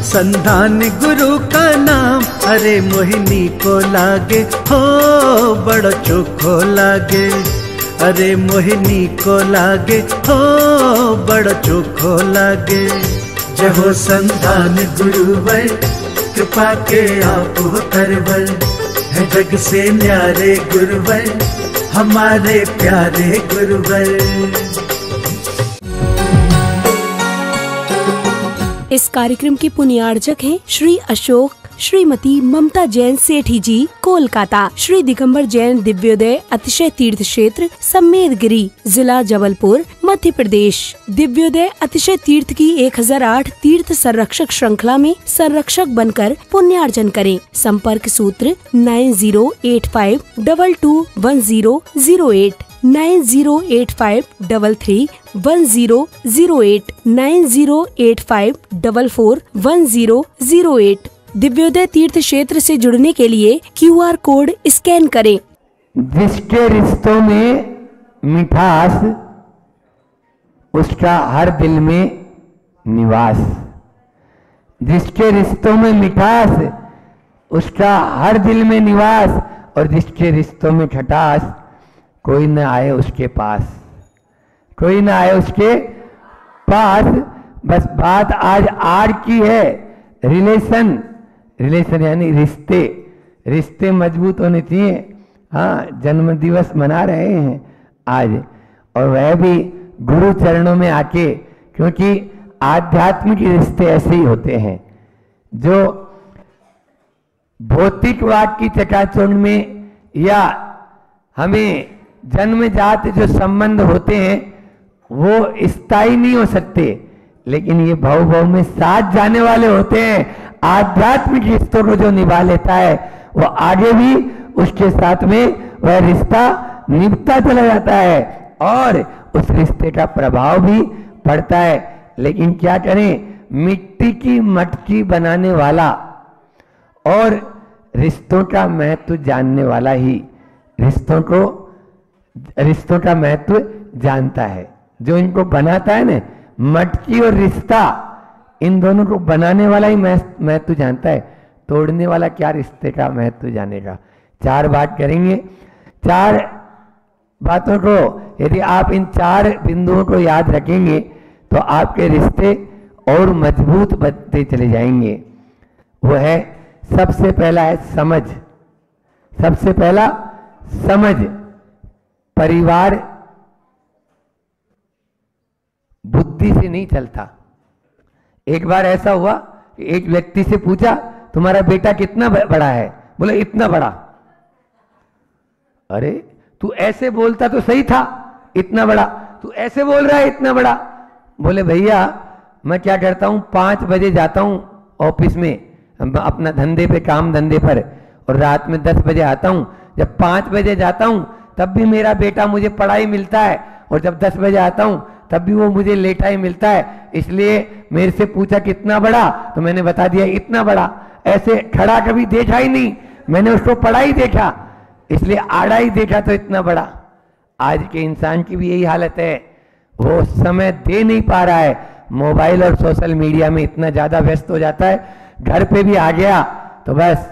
संधान गुरु का नाम, अरे मोहिनी को लागे हो बड़ो चोखो लागे, अरे मोहिनी को लागे हो बड़ो चोखो लागे। जय हो संधान गुरुवर, कृपा के आप हो करवर, है जग से न्यारे गुरुवर, हमारे प्यारे गुरुवर। इस कार्यक्रम के पुण्यार्जक हैं श्री अशोक, श्रीमती ममता जैन सेठी जी, कोलकाता। श्री दिगंबर जैन दिव्योदय अतिशय तीर्थ क्षेत्र सम्मेदगिरी, जिला जबलपुर, मध्य प्रदेश। दिव्योदय अतिशय तीर्थ की 1008 तीर्थ संरक्षक श्रृंखला में संरक्षक बनकर पुण्यार्जन करें। संपर्क सूत्र 9085221008, 9085331008, 9085441008। दिव्योदय तीर्थ क्षेत्र से जुड़ने के लिए QR कोड स्कैन करें। जिसके रिश्तों में मिठास, उसका हर दिल में निवास। जिसके रिश्तों में मिठास, उसका हर दिल में निवास, और जिसके रिश्तों में खटास, कोई न आए उसके पास, कोई न आए उसके पास। बस बात आज आर की है, रिलेशन। रिलेशन यानी रिश्ते, रिश्ते मजबूत होने चाहिए। हाँ, जन्म दिवस मना रहे हैं आज, और वह भी गुरु चरणों में आके, क्योंकि आध्यात्मिक रिश्ते ऐसे ही होते हैं। जो भौतिकवाद की चकाचौंध में या हमें जन्मजात जो संबंध होते हैं वो स्थायी नहीं हो सकते, लेकिन ये भव भव में साथ जाने वाले होते हैं। आध्यात्मिक रिश्तों को जो निभा लेता है वो आगे भी उसके साथ में वह रिश्ता निभता चला जाता है, और उस रिश्ते का प्रभाव भी पड़ता है। लेकिन क्या करें, मिट्टी की मटकी बनाने वाला और रिश्तों का महत्व जानने वाला ही रिश्तों का महत्व जानता है। जो इनको बनाता है ना, मटकी और रिश्ता, इन दोनों को बनाने वाला ही महत्व जानता है। तोड़ने वाला क्या रिश्ते का महत्व जानेगा। 4 बात करेंगे। 4 बातों को यदि आप इन 4 बिंदुओं को याद रखेंगे तो आपके रिश्ते और मजबूत बनते चले जाएंगे। वो है, सबसे पहला है समझ। सबसे पहला समझ। परिवार बुद्धि से नहीं चलता। एक बार ऐसा हुआ कि एक व्यक्ति से पूछा, तुम्हारा बेटा कितना बड़ा है? बोले इतना बड़ा। अरे तू ऐसे बोलता तो सही था, इतना बड़ा, तू ऐसे बोल रहा है इतना बड़ा। बोले भैया मैं क्या करता हूं, 5 बजे जाता हूं ऑफिस में अपना धंधे पे, काम धंधे पर, और रात में 10 बजे आता हूं। जब 5 बजे जाता हूं तब भी मेरा बेटा मुझे पढ़ाई मिलता है, और जब 10 बजे आता हूं तब भी वो मुझे लेटा ही मिलता है। इसलिए मेरे से पूछा कितना बड़ा, तो मैंने बता दिया इतना बड़ा। ऐसे खड़ा कभी देखा ही नहीं, मैंने उसको पढ़ा ही देखा, इसलिए आड़ा ही देखा तो इतना बड़ा। आज के इंसान की भी यही हालत है, वो समय दे नहीं पा रहा है, मोबाइल और सोशल मीडिया में इतना ज्यादा व्यस्त हो जाता है। घर पे भी आ गया तो बस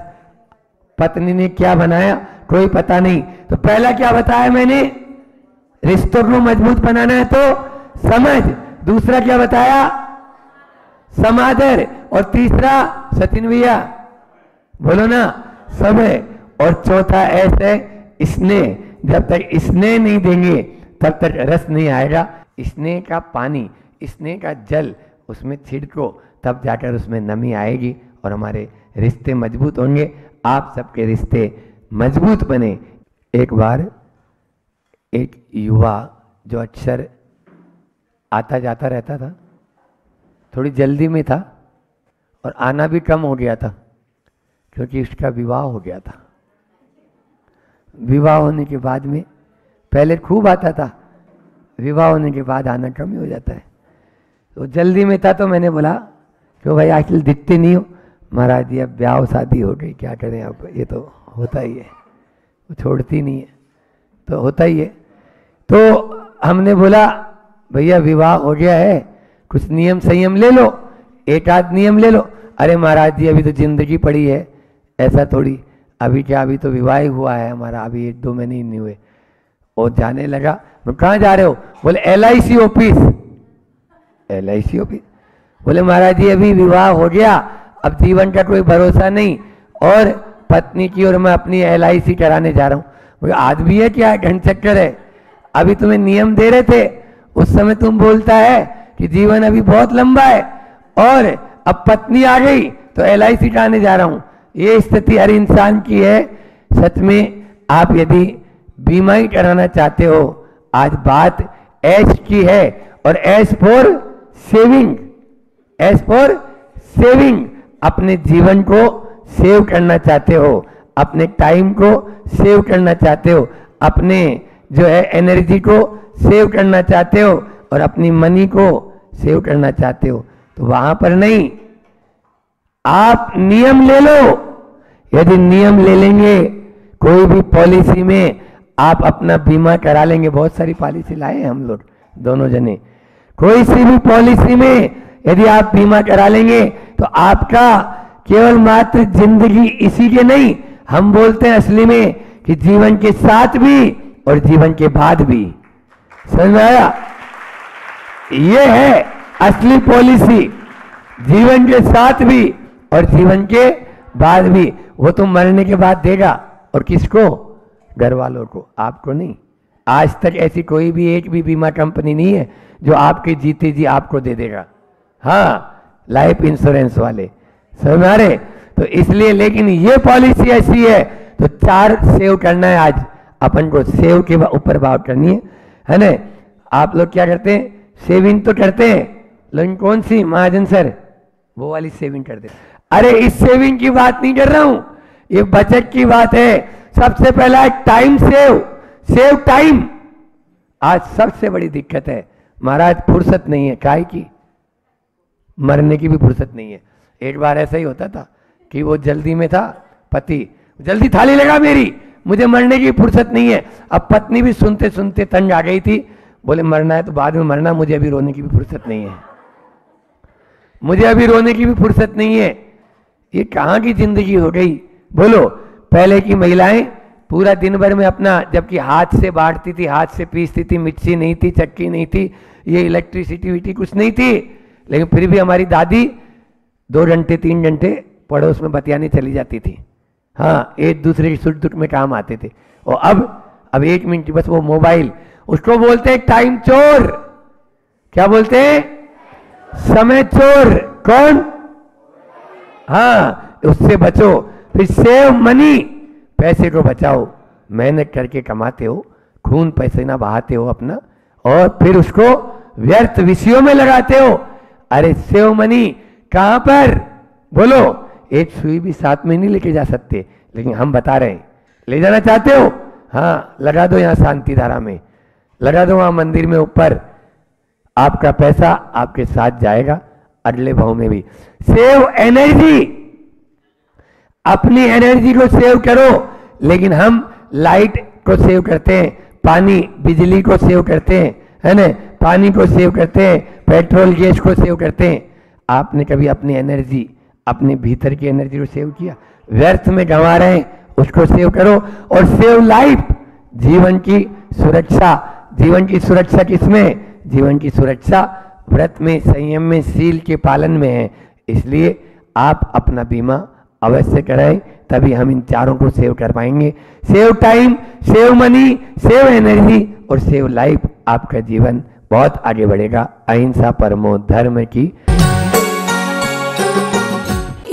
पत्नी ने क्या बनाया कोई पता नहीं। तो पहला क्या बताया मैंने, रिश्तों को मजबूत बनाना है तो समझ। दूसरा क्या बताया, समादर। और तीसरा, सचिन भैया बोलो ना, समय। और चौथा ऐसे स्नेह। जब तक स्नेह नहीं देंगे तब तक रस नहीं आएगा। स्नेह का पानी, स्नेह का जल उसमें छिड़को, तब जाकर उसमें नमी आएगी और हमारे रिश्ते मजबूत होंगे। आप सबके रिश्ते मजबूत बने। एक बार एक युवा जो अक्सर आता जाता रहता था, थोड़ी जल्दी में था और आना भी कम हो गया था, क्योंकि उसका विवाह हो गया था। विवाह होने के बाद में, पहले खूब आता था, विवाह होने के बाद आना कम ही हो जाता है। तो जल्दी में था, तो मैंने बोला क्यों भाई आजकल दिखते नहीं हो? महाराज जी अब ब्याह शादी हो गई, क्या करें अब, ये तो होता ही है, वो छोड़ती नहीं है, तो होता ही है। तो हमने बोला भैया विवाह हो गया है, कुछ नियम संयम ले लो, एक आध नियम ले लो। अरे महाराज जी अभी तो जिंदगी पड़ी है, ऐसा थोड़ी, अभी क्या, अभी तो विवाह हुआ है हमारा, अभी 1-2 महीने ही नहीं हुए। और जाने लगा, मैं कहाँ जा रहे हो? बोले LIC ऑफिस। LIC office? बोले महाराज जी अभी विवाह हो गया, अब जीवन का कोई भरोसा नहीं, और पत्नी की और मैं अपनी LIC कराने जा रहा हूँ। बोले आज भी है क्या? घंट चक्कर है। अभी तुम्हें नियम दे रहे थे, उस समय तुम बोलता है कि जीवन अभी बहुत लंबा है, और अब पत्नी आ गई तो LIC कराने जा रहा हूँ। ये स्थिति हर इंसान की है। सच में आप यदि बीमा ही कराना चाहते हो, आज बात एस की है, और S for saving, S for saving. अपने जीवन को सेव करना चाहते हो, अपने टाइम को सेव करना चाहते हो, अपने जो है एनर्जी को सेव करना चाहते हो, और अपनी मनी को सेव करना चाहते हो, तो वहां पर नहीं, आप नियम ले लो। यदि नियम ले लेंगे, कोई भी पॉलिसी में आप अपना बीमा करा लेंगे, बहुत सारी पॉलिसी लाए हैं हम लोग दोनों जने, कोई सी भी पॉलिसी में यदि आप बीमा करा लेंगे तो आपका केवल मात्र जिंदगी इसी के नहीं, हम बोलते हैं असली में कि जीवन के साथ भी और जीवन के बाद भी। समझ में आया? ये है असली पॉलिसी, जीवन के साथ भी और जीवन के बाद भी। वो तो मरने के बाद देगा, और किसको? घर वालों को, आपको नहीं। आज तक ऐसी कोई भी एक भी बीमा कंपनी नहीं है जो आपके जीते जी आपको दे देगा। हाँ, लाइफ इंश्योरेंस वाले, समझ में आ रहे? तो इसलिए, लेकिन ये पॉलिसी ऐसी है, तो 4 सेव करना है आज अपन को, सेव के ऊपर बात करनी है ना? आप लोग क्या करते हैं? सेविंग तो करते हैं, लेकिन कौन सी? महाजन सर वो वाली सेविंग करते हैं। अरे इस सेविंग की बात नहीं कर रहा हूं, ये बचत की बात है। सबसे पहला है टाइम सेव, सेव टाइम। आज सबसे बड़ी दिक्कत है महाराज, फुर्सत नहीं है, काय की? मरने की भी फुर्सत नहीं है। एक बार ऐसा ही होता था कि वो जल्दी में था, पति जल्दी थाली लगा मेरी, मुझे मरने की फुर्सत नहीं है। अब पत्नी भी सुनते सुनते तंग आ गई थी, बोले मरना है तो बाद में मरना, मुझे अभी रोने की भी फुर्सत नहीं है, मुझे अभी रोने की भी फुर्सत नहीं है। ये कहाँ की जिंदगी हो गई? बोलो, पहले की महिलाएं पूरा दिन भर में अपना, जबकि हाथ से बांटती थी, हाथ से पीसती थी, मिक्सी नहीं थी, चक्की नहीं थी, ये इलेक्ट्रिसिटी कुछ नहीं थी, लेकिन फिर भी हमारी दादी 2 घंटे 3 घंटे पड़ोस में बतियाने चली जाती थी। हाँ, एक दूसरे के सुख दुख में काम आते थे। और अब 1 मिनट बस वो मोबाइल, उसको बोलते हैं टाइम चोर। क्या बोलते हैं? समय चोर। कौन? हाँ, उससे बचो। फिर सेव मनी, पैसे को बचाओ, मेहनत करके कमाते हो, खून पसीना बहाते हो अपना, और फिर उसको व्यर्थ विषयों में लगाते हो। अरे सेव मनी कहां पर? बोलो, एक सुई भी साथ में नहीं लेके जा सकते, लेकिन हम बता रहे हैं, ले जाना चाहते हो? हाँ, लगा दो यहाँ शांति धारा में, लगा दो वहां मंदिर में ऊपर, आपका पैसा आपके साथ जाएगा अगले भाव में भी। सेव एनर्जी, अपनी एनर्जी को सेव करो। लेकिन हम लाइट को सेव करते हैं, पानी बिजली को सेव करते हैं, है ना? पानी को सेव करते हैं, पेट्रोल गैस को सेव करते हैं। आपने कभी अपनी एनर्जी, अपने भीतर की एनर्जी को सेव किया? व्यर्थ में गंवा रहे हैं, उसको सेव करो। और सेव लाइफ, जीवन की सुरक्षा। जीवन की सुरक्षा किसमें? जीवन की सुरक्षा व्रत में, संयम में, शील के पालन में है। इसलिए आप अपना बीमा अवश्य कराएं, तभी हम इन चारों को सेव कर पाएंगे। Save time, save money, save energy और सेव लाइफ। आपका जीवन बहुत आगे बढ़ेगा। अहिंसा परमो धर्म की।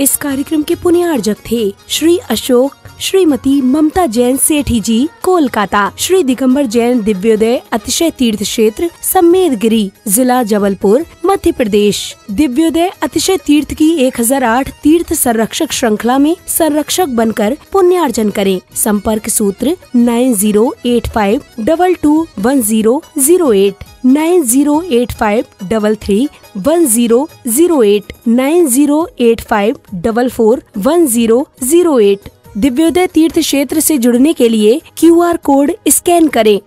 इस कार्यक्रम के पुण्यार्जक थे श्री अशोक, श्रीमती ममता जैन सेठी जी, कोलकाता। श्री दिगंबर जैन दिव्योदय अतिशय तीर्थ क्षेत्र, सम्मेदगिरी, जिला जबलपुर, मध्य प्रदेश। दिव्योदय अतिशय तीर्थ की 1008 तीर्थ संरक्षक श्रृंखला में संरक्षक बनकर पुण्यार्जन करें। संपर्क सूत्र 9085221008, 9085331008, 9085441008। दिव्योदय तीर्थ क्षेत्र से जुड़ने के लिए QR कोड स्कैन करें।